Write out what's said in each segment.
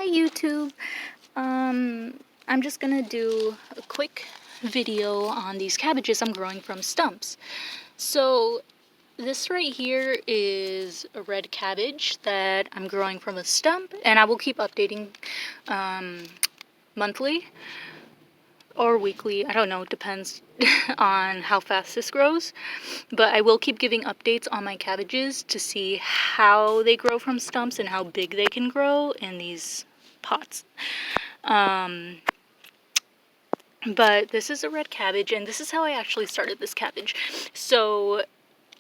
Hi YouTube. I'm just gonna do a quick video on these cabbages I'm growing from stumps. So this right here is a red cabbage that I'm growing from a stump, and I will keep updating monthly or weekly. I don't know, it depends on how fast this grows, but I will keep giving updates on my cabbages to see how they grow from stumps and how big they can grow in these pots. But this is a red cabbage, and this is how I actually started this cabbage. So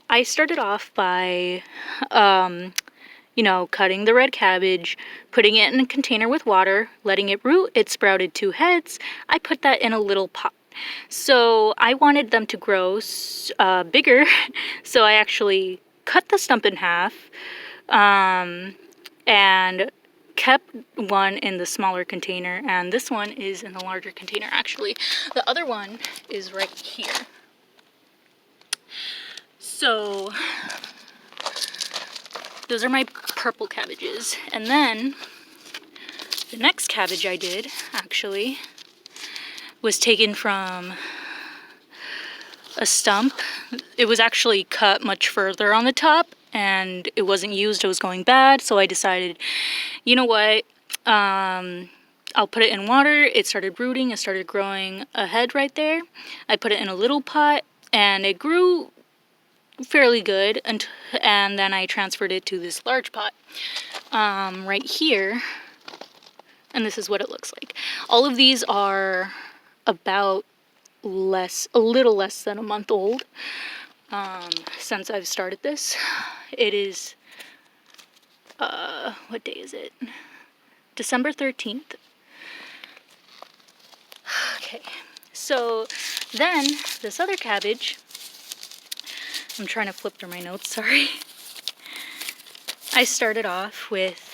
I started off by cutting the red cabbage, putting it in a container with water, letting it root. It sprouted 2 heads. I put that in a little pot. So I wanted them to grow bigger, so I actually cut the stump in half and kept one in the smaller container, and this one is in the larger container actually. The other one is right here. So those are my purple cabbages. And then the next cabbage I did actually was taken from a stump. It was actually cut much further on the top and it wasn't used. It was going bad, so I decided, you know what, I'll put it in water. It started rooting. It started growing a head right there. I put it in a little pot and it grew fairly good, and then I transferred it to this large pot right here, and this is what it looks like. All of these are about a little less than a month old since I've started this. It is what day is it? December 13th. Okay, so then this other cabbage, I'm trying to flip through my notes, sorry. I started off with,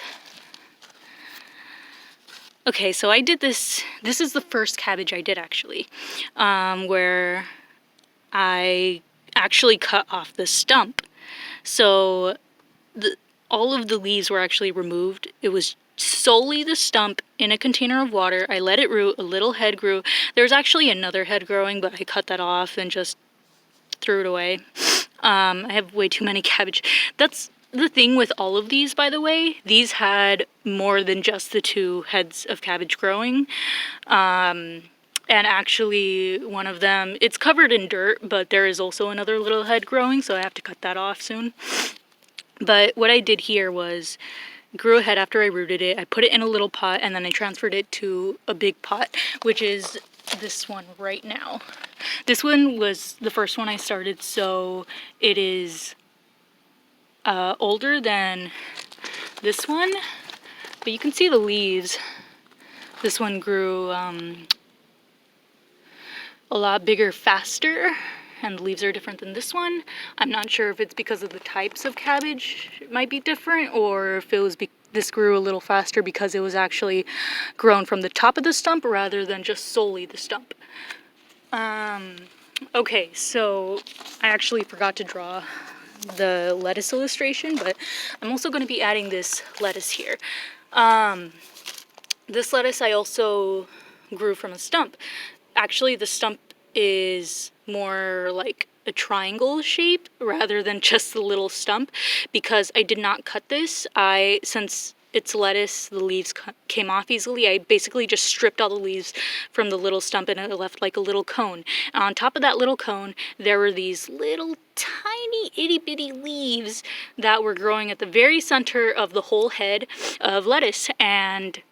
okay, so I did this is the first cabbage I did actually, where I actually cut off the stump. So all of the leaves were actually removed. It was solely the stump in a container of water. I let it root, a little head grew. There's actually another head growing, but I cut that off and just threw it away. I have way too many cabbage. That's the thing with all of these, by the way. These had more than just the 2 heads of cabbage growing. And actually one of them, it's covered in dirt, but there is also another little head growing, so I have to cut that off soon. But what I did here was grew a head after I rooted it. I put it in a little pot and then I transferred it to a big pot, which is this one right now. This one was the first one I started, so it is older than this one, but you can see the leaves. This one grew a lot bigger faster, and the leaves are different than this one. I'm not sure if it's because of the types of cabbage it might be different, or if it was this grew a little faster because it was actually grown from the top of the stump rather than just solely the stump. Okay, so I actually forgot to draw the lettuce illustration, but I'm also going to be adding this lettuce here. This lettuce I also grew from a stump. Actually, the stump is more like a triangle shape rather than just the little stump, because I did not cut this. Since it's lettuce, the leaves came off easily. I basically just stripped all the leaves from the little stump and it left like a little cone. And on top of that little cone, there were these little tiny itty bitty leaves that were growing at the very center of the whole head of lettuce. And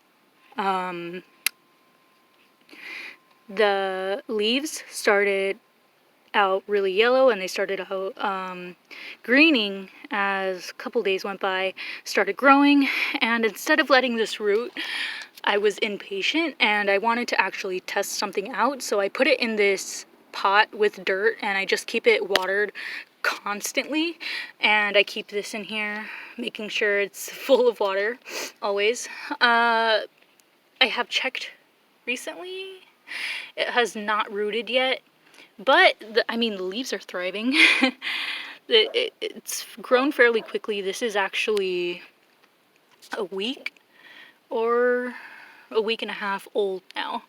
the leaves started out really yellow and they started out greening as a couple days went by, started growing, and instead of letting this root, I was impatient and I wanted to actually test something out, so I put it in this pot with dirt and I just keep it watered constantly, and I keep this in here making sure it's full of water always. I have checked recently. It has not rooted yet, but the leaves are thriving. It's grown fairly quickly. This is actually a week or a week and a half old now.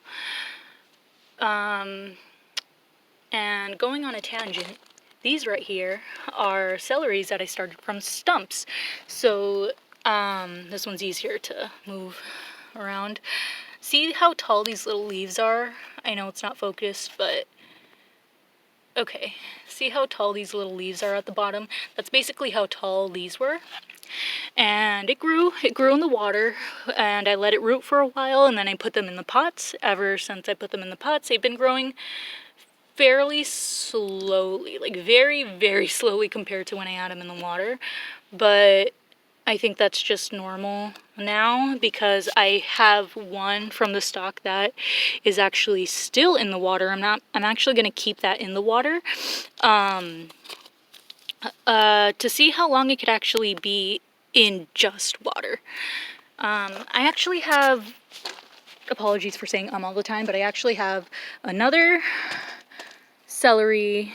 And going on a tangent, these right here are celeries that I started from stumps. So this one's easier to move around. See how tall these little leaves are? I know it's not focused, but okay. See how tall these little leaves are at the bottom? That's basically how tall these were. And it grew in the water, and I let it root for a while, and then I put them in the pots. Ever since I put them in the pots, they've been growing fairly slowly, like very, very slowly compared to when I had them in the water. But I think that's just normal now because I have one from the stock that is actually still in the water. I'm actually going to keep that in the water to see how long it could actually be in just water. I actually have, apologies for saying all the time, but I actually have another celery,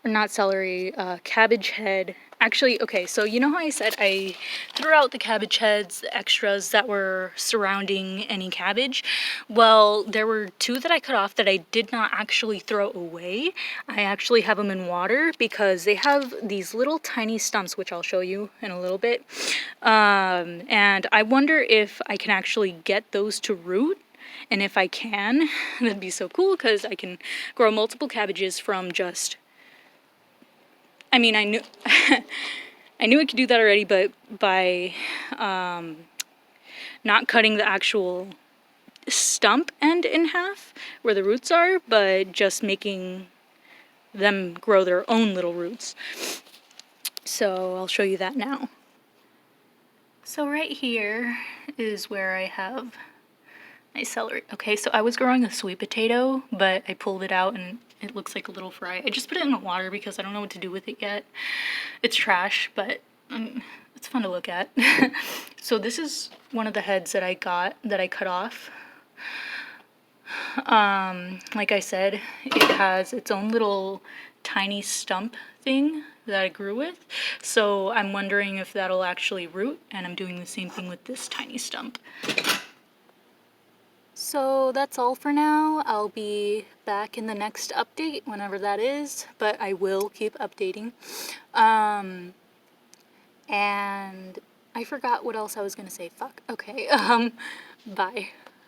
or not celery, cabbage head. Actually, okay, so you know how I said I threw out the cabbage heads, the extras that were surrounding any cabbage? Well, there were 2 that I cut off that I did not actually throw away. I actually have them in water because they have these little tiny stumps, which I'll show you in a little bit. And I wonder if I can actually get those to root. And if I can, that'd be so cool because I can grow multiple cabbages from just... I mean, I knew I knew I could do that already, but by not cutting the actual stump end in half where the roots are, but just making them grow their own little roots. So I'll show you that now. So right here is where I have my celery. Okay, so I was growing a sweet potato, but I pulled it out and it looks like a little fry. I just put it in the water because I don't know what to do with it yet. It's trash, but it's fun to look at. So this is one of the heads that I cut off. Like I said, it has its own little tiny stump thing that I grew with. So I'm wondering if that'll actually root, and I'm doing the same thing with this tiny stump. So that's all for now. I'll be back in the next update, whenever that is, but I will keep updating. And I forgot what else I was gonna say. Fuck. Okay. Bye.